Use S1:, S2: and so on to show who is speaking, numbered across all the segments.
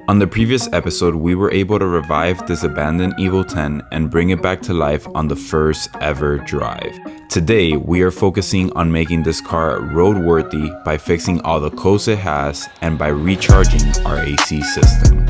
S1: On the previous episode, we were able to revive this abandoned Evo X and bring it back to life on the first ever drive. Today, we are focusing on making this car roadworthy by fixing all the codes it has and by recharging our AC system.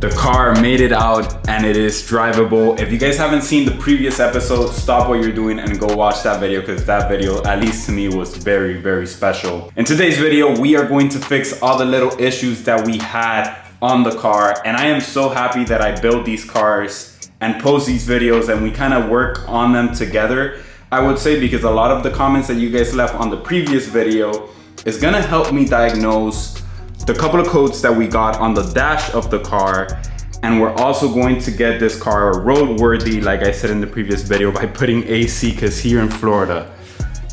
S1: The car made it out and it is drivable. If you guys haven't seen the previous episode, stop what you're doing and go watch that video, because that video, at least to me, was very, very special. In today's video, we are going to fix all the little issues that we had on the car. And I am so happy that I build these cars and post these videos and we kind of work on them together, I would say, because a lot of the comments that you guys left on the previous video is gonna help me diagnose the couple of codes that we got on the dash of the car. And we're also going to get this car roadworthy, like I said in the previous video, by putting AC, because here in Florida,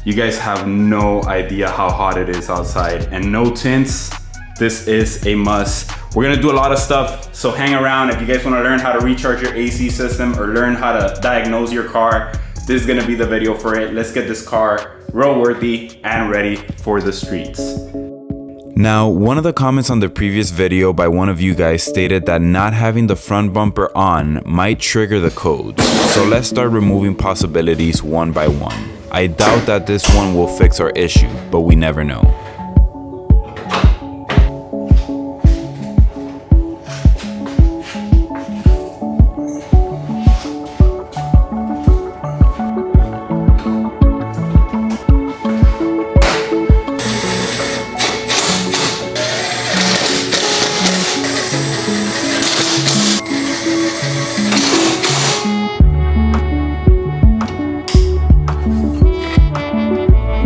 S1: you guys have no idea how hot it is outside. And no tints, this is a must. We're gonna do a lot of stuff, so hang around. If you guys wanna learn how to recharge your AC system or learn how to diagnose your car, this is gonna be the video for it. Let's get this car roadworthy and ready for the streets. Now, one of the comments on the previous video by one of you guys stated that not having the front bumper on might trigger the codes. So let's start removing possibilities one by one. I doubt that this one will fix our issue, but we never know.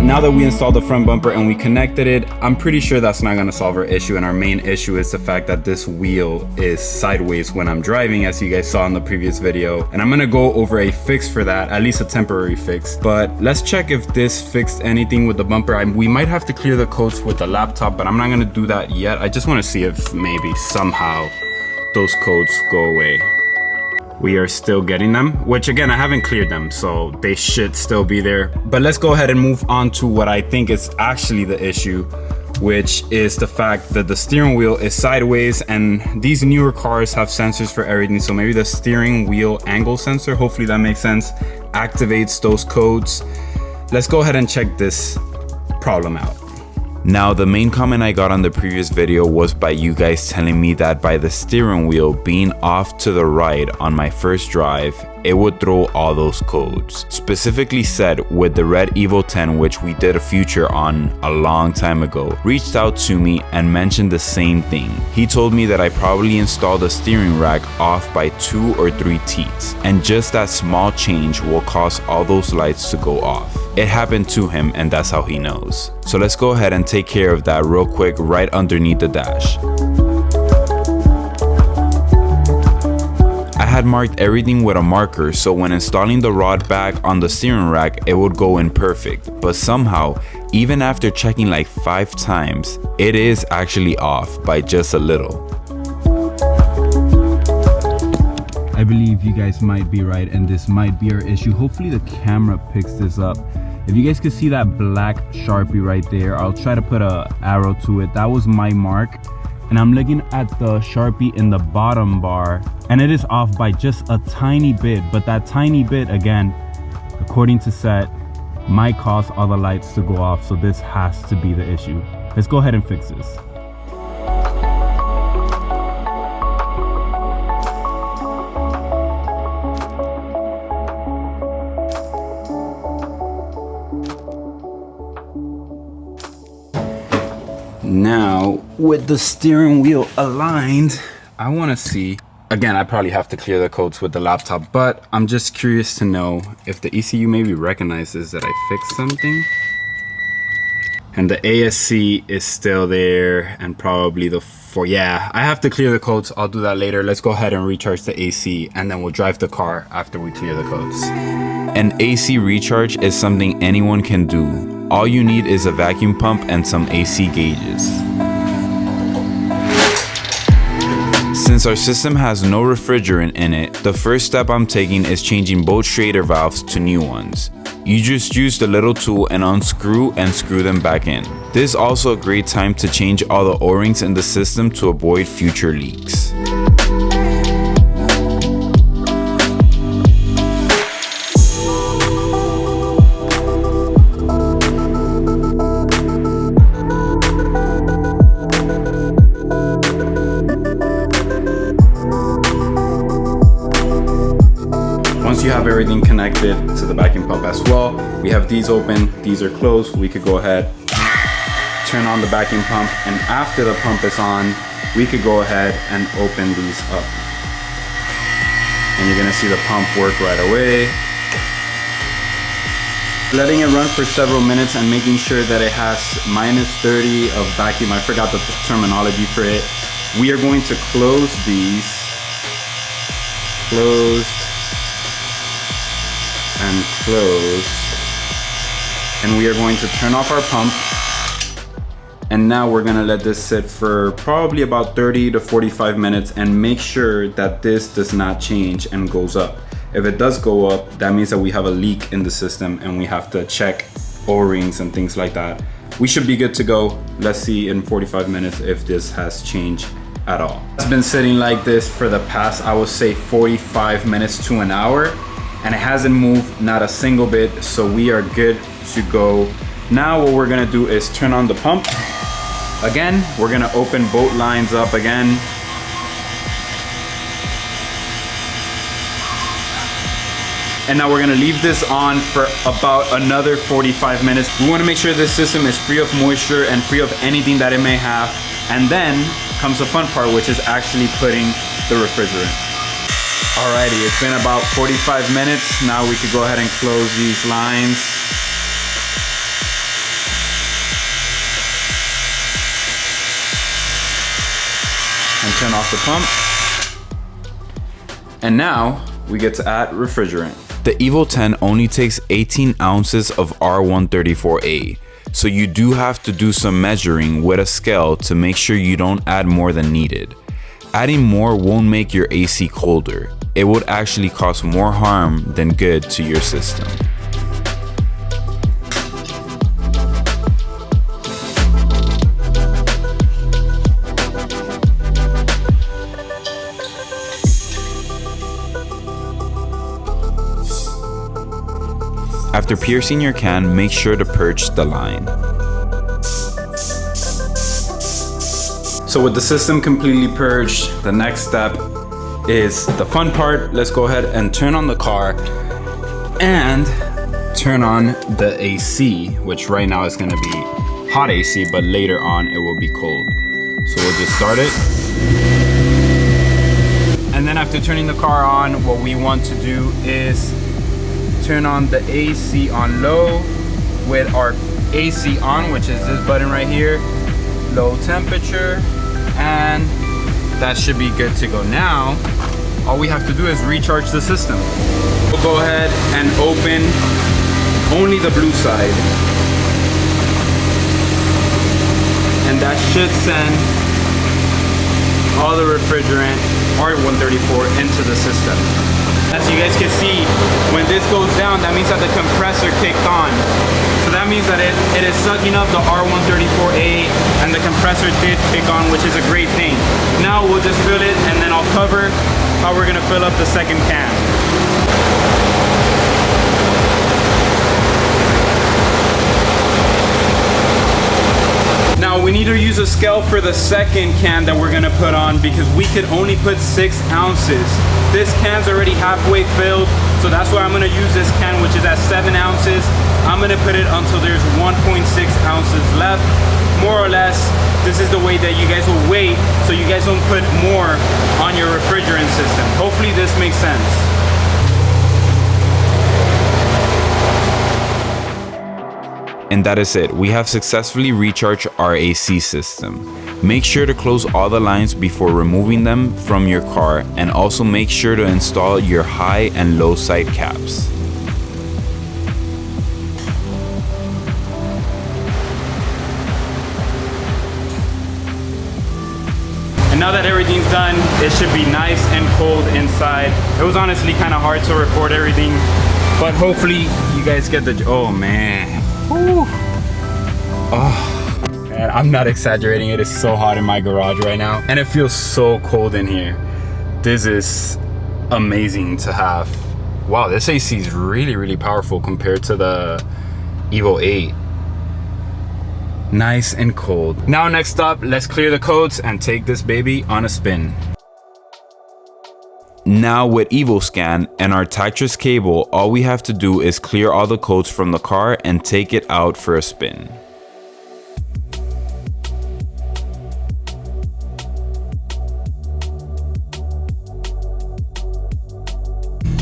S1: Now that we installed the front bumper and we connected it, I'm pretty sure that's not gonna solve our issue, and our main issue is the fact that this wheel is sideways when I'm driving, as you guys saw in the previous video. And I'm gonna go over a fix for that, at least a temporary fix. But let's check if this fixed anything with the bumper. We might have to clear the codes with the laptop, but I'm not gonna do that yet. I just wanna see if maybe somehow those codes go away. We are still getting them, which again, I haven't cleared them, so they should still be there. But let's go ahead and move on to what I think is actually the issue, which is the fact that the steering wheel is sideways, and these newer cars have sensors for everything. So maybe the steering wheel angle sensor, hopefully that makes sense, activates those codes. Let's go ahead and check this problem out. Now, the main comment I got on the previous video was by you guys telling me that by the steering wheel being off to the right on my first drive, it would throw all those codes. Specifically said with the red Evo X, which we did a feature on a long time ago, reached out to me and mentioned the same thing. He told me that I probably installed the steering rack off by 2 or 3 teats, and just that small change will cause all those lights to go off. It happened to him, and that's how he knows. So let's go ahead and take care of that real quick right underneath the dash. I had marked everything with a marker, so when installing the rod back on the steering rack, it would go in perfect. But somehow, even after checking like 5 times, it is actually off by just a little. I believe you guys might be right, and this might be our issue. Hopefully the camera picks this up. If you guys could see that black Sharpie right there, I'll try to put an arrow to it. That was my mark. And I'm looking at the Sharpie in the bottom bar, and it is off by just a tiny bit. But that tiny bit, again, according to set, might cause all the lights to go off. So this has to be the issue. Let's go ahead and fix this. Now, with the steering wheel aligned, I want to see, again, I probably have to clear the codes with the laptop, but I'm just curious to know if the ECU maybe recognizes that I fixed something. And the ASC is still there, and probably yeah, I have to clear the codes. I'll do that later. Let's go ahead and recharge the AC, and then we'll drive the car after we clear the codes. An AC recharge is something anyone can do. All you need is a vacuum pump and some AC gauges. Since our system has no refrigerant in it, the first step I'm taking is changing both Schrader valves to new ones. You just use the little tool and unscrew and screw them back in. This is also a great time to change all the O-rings in the system to avoid future leaks. Once you have everything connected to the vacuum pump as well, we have these open, these are closed. We could go ahead, turn on the vacuum pump, and after the pump is on, we could go ahead and open these up. And you're gonna see the pump work right away. Letting it run for several minutes and making sure that it has -30 of vacuum. I forgot the terminology for it. We are going to close these, closed and closed, and we are going to turn off our pump. And now we're gonna let this sit for probably about 30 to 45 minutes and make sure that this does not change and goes up. If it does go up, that means that we have a leak in the system and we have to check O-rings and things like that. We should be good to go. Let's see in 45 minutes if this has changed at all. It's been sitting like this for the past, I would say 45 minutes to an hour, and it hasn't moved not a single bit, so we are good to go. Now what we're gonna do is turn on the pump. Again, we're gonna open both lines up again. And now we're gonna leave this on for about another 45 minutes. We wanna make sure this system is free of moisture and free of anything that it may have. And then comes the fun part, which is actually putting the refrigerant. Alrighty, it's been about 45 minutes. Now we could go ahead and close these lines. And turn off the pump. And now we get to add refrigerant. The Evo 10 only takes 18 ounces of R134A, so you do have to do some measuring with a scale to make sure you don't add more than needed. Adding more won't make your AC colder. It would actually cause more harm than good to your system. After piercing your can, make sure to purge the line. So with the system completely purged, the next step is the fun part. Let's go ahead and turn on the car and turn on the AC, which right now is gonna be hot AC, but later on it will be cold. So we'll just start it. And then after turning the car on, what we want to do is turn on the AC on low with our AC on, which is this button right here, low temperature, and that should be good to go. Now, all we have to do is recharge the system. We'll go ahead and open only the blue side. And that should send all the refrigerant, R134, into the system. As you guys can see, when this goes down, that means that the compressor kicked on. So that means that it is sucking up the R134A, and the compressor did kick on, which is a great thing. Now we'll just fill it, and then I'll cover how we're gonna fill up the second can. Now we need to use a scale for the second can that we're gonna put on, because we could only put 6 ounces. This can's already halfway filled, so that's why I'm gonna use this can, which is at 7 ounces. I'm gonna put it until there's 1.6 ounces left, more or less. This is the way that you guys will wait, so you guys don't put more on your refrigerant system. Hopefully this makes sense. And that is it. We have successfully recharged our AC system. Make sure to close all the lines before removing them from your car, and also make sure to install your high and low side caps. And now that everything's done, it should be nice and cold inside. It was honestly kind of hard to record everything, but hopefully you guys get the, oh man. Whew. Oh. man. I'm not exaggerating. It is so hot in my garage right now. And it feels so cold in here. This is amazing to have. Wow, this AC is really, really powerful compared to the Evo 8. Nice and cold. Now next up, let's clear the codes and take this baby on a spin. Now with EvoScan and our Tactress cable, all we have to do is clear all the codes from the car and take it out for a spin.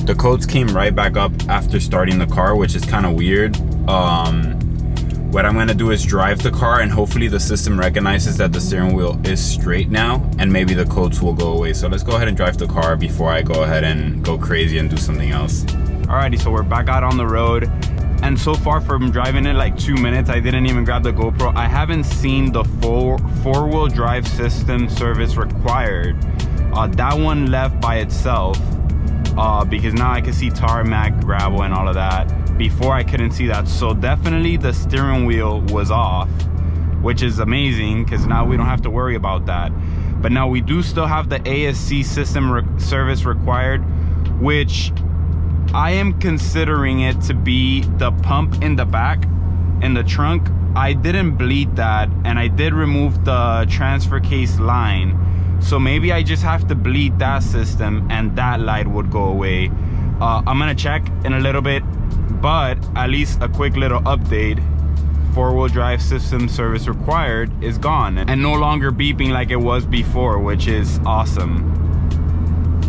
S1: The codes came right back up after starting the car, which is kind of weird. What I'm gonna do is drive the car and hopefully the system recognizes that the steering wheel is straight now and maybe the codes will go away. So let's go ahead and drive the car before I go ahead and go crazy and do something else. Alrighty, so we're back out on the road. And so far from driving it like 2 minutes, I didn't even grab the GoPro. I haven't seen the four-wheel drive system service required. That one left by itself because now I can see tarmac, gravel, and all of that. Before I couldn't see that, so definitely the steering wheel was off, which is amazing because now we don't have to worry about that. But now we do still have the ASC system service required, which I am considering it to be the pump in the back in the trunk. I didn't bleed that and I did remove the transfer case line, so maybe I just have to bleed that system and that light would go away. I'm gonna check in a little bit, but at least a quick little update. Four-wheel drive system service required is gone and no longer beeping like it was before, which is awesome.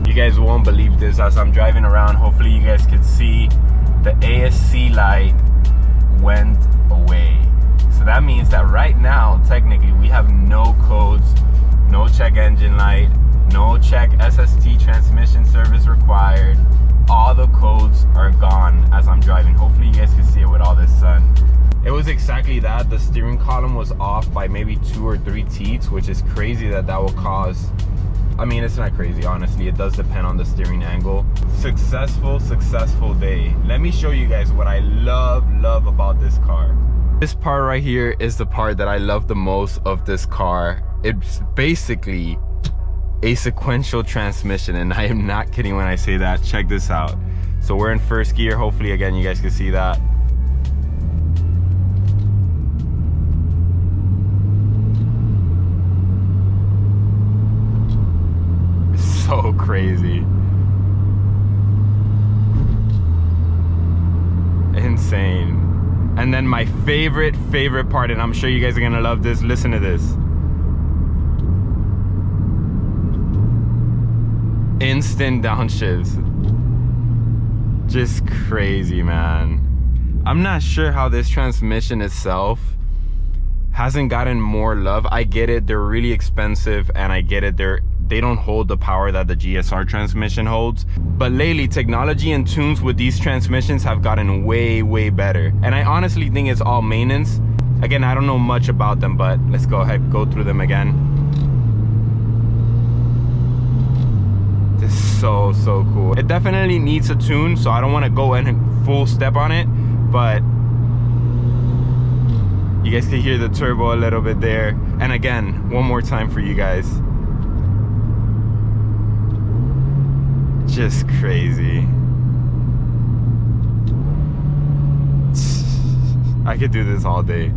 S1: You guys won't believe this. As I'm driving around, hopefully you guys can see the ASC light went away. So that means that right now, technically, we have no codes, no check engine light, no check SST transmission service required. All the codes are gone as I'm driving. Hopefully you guys can see it with all this sun. It was exactly that. The steering column was off by maybe 2 or 3 teats, which is crazy that will cause, I mean, it's not crazy, honestly. It does depend on the steering angle. Successful day. Let me show you guys what I love about this car. This part right here is the part that I love the most of this car. It's basically a sequential transmission, and I am not kidding when I say that. Check this out. So we're in first gear. Hopefully again you guys can see that. So crazy. Insane. And then my favorite part, and I'm sure you guys are gonna love this. Listen to this. Instant downshifts. Just crazy, man. I'm not sure how this transmission itself hasn't gotten more love. I get it, they're really expensive, and I get it, they don't hold the power that the GSR transmission holds. But lately, technology and tunes with these transmissions have gotten way better. And I honestly think it's all maintenance. Again, I don't know much about them, but let's go ahead, go through them again. So cool. It definitely needs a tune, so I don't want to go in full step on it, but you guys can hear the turbo a little bit there. And again, one more time for you guys. Just crazy. I could do this all day.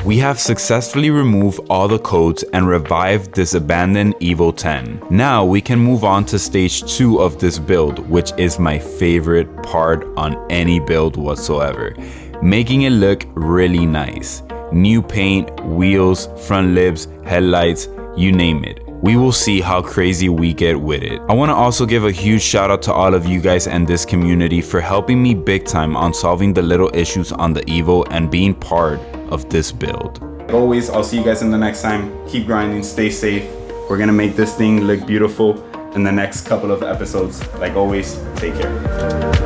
S1: We have successfully removed all the codes and revived this abandoned Evo 10. Now we can move on to stage 2 of this build, which is my favorite part on any build whatsoever. Making it look really nice. New paint, wheels, front libs, headlights, you name it. We will see how crazy we get with it. I want to also give a huge shout out to all of you guys and this community for helping me big time on solving the little issues on the Evo and being part of this build. Like always, I'll see you guys in the next time. Keep grinding, stay safe. We're gonna make this thing look beautiful in the next couple of episodes. Like always, take care.